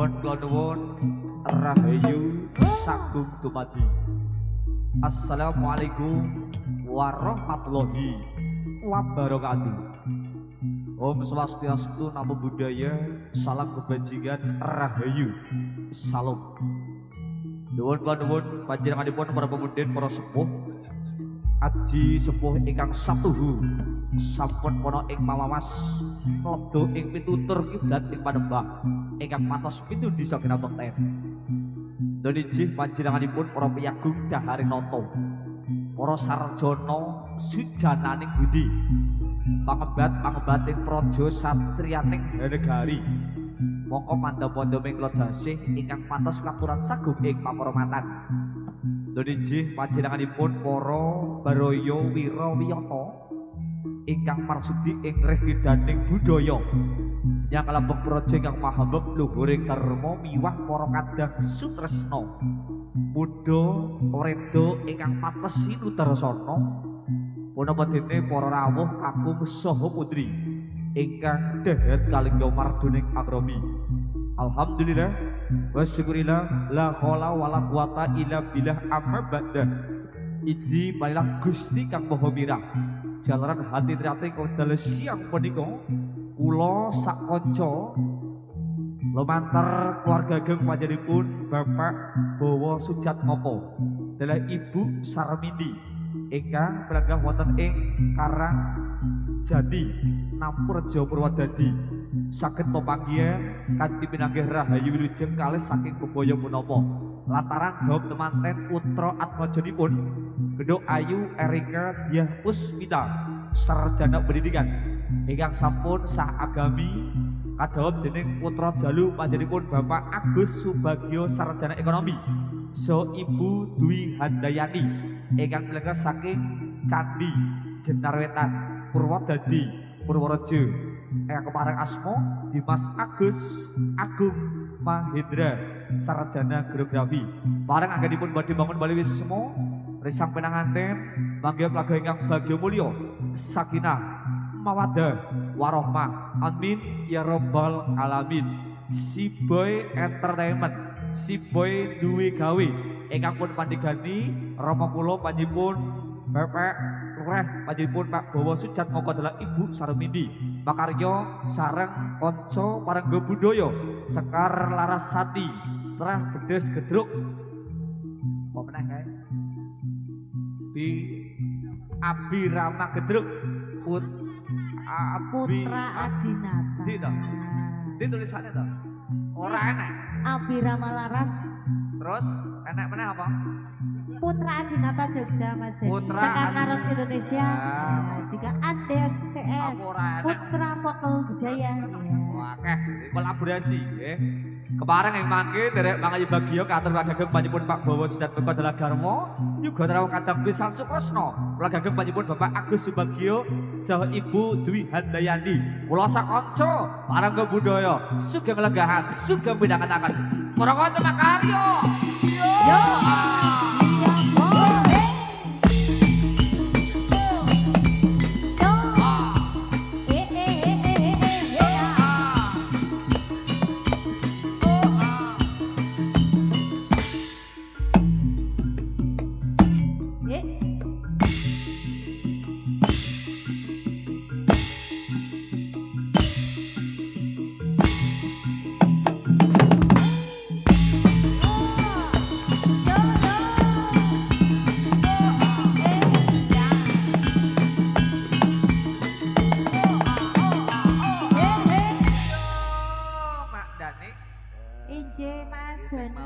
Nuwun nuwun rahayu sagung dumadi. Assalamualaikum warahmatullahi wabarakatuh. Om Swastiastu, Namo Buddhaya, salam kebajikan, rahayu, salam. Nuwun panjenenganipun para pemudin, para sepuh, aji sepuh ingkang satuhu sampun ana ing mawawas lebdo ing pitutur kiblat ing Panembah ingkang matos pitu disa kinabekten. Dunijih panjenenganipun para piyagung Daharinata, para sarjana sujananing budi, pangembat-pangembating praja satriyaning negari. Mongko pandha-pandha mengkula dasih ingkang patos katuran sagung ing pamarmatan. Dunijih panjenenganipun para baraya wirawiyata ingkang marsudi ing rehidaning budaya, yang kalembek praja ingkang mahambek luhuring karma miwah para kadang sutresna. Muda reda ingkang pates sinutrasana, punapa dene para rawuh kakung saha putri ingkang dahat kalingga mardoning akrami. Alhamdulillah wa syukurillah, la haula wala quwata illa billah, amma ba'da. Idi marilah Gusti kang Maha Mirah, jalaran hati triating wekdal siang punika kula sak kanca lumantar keluarga ageng panjenenganipun Bapak Bowo Sujatmoko dalah Ibu Sarmindi ingkang belanggah wonten ing Karang Jati Nampurjo Purwodadi. Saged pepanggihan kanthi pinanggih rahayu wilujeng kalih saking bebaya punapa lataran dawuh temanten putra atmajanipun Gedhok Ayu Erika Diah Puspita, sarjana pendidikan ingkang sampun sah agami kadhawuh dening putra jalu panjenenganipun Bapak Agus Subagio, sarjana ekonomi, so Ibu Dwi Handayani ingkang belanggah saking Candi Jenarwetan Purwodadi Purworejo. Kepareng asma Dimas Agus Agung Mahendra, sarjana geografi. Pareng anggenipun badhe bangun bali wisma risang penanganten mangga plaga ingkang bagya mulya sakinah mawaddah warahmah, amin ya rabbal alamin. Si Boy Entertainment, si Boy duwe gawe ingkang pun pandhigani rama kula panjenenganipun Bapak Lurah panjenenganipun Pak Bowo Sujatmoko dalah Ibu Sarmindi, makarya sareng kanca parengga budaya Sekar Larasati Trah Bedes Gedruk. Apa meneh kae? Di Abirama Gedruk Putra Adinata. Di tulisannya toh? Ora enak. Abirama Laras. Terus enak meneh apa? Putra Adinata Jogja Mas. Putra Sekarang Indonesia. Juga ADS CS. Putra Foto Budaya. Oke, kolaborasi nggih. Kepareng ing mangke derek mangayu bagya katur kagem panjenenganipun Pak Bowo Sujatmoko dalah Garmo, yuga rawuh kadang pisan Sukresna. Kula kagem panjenenganipun Bapak Agus Subagio saha Ibu Dwi Handayani. Kula sak kanca parengga budaya sugeng lenggahan, sugeng midhangetaken. Para kanca makarya. Yo. Inje Mas Joni.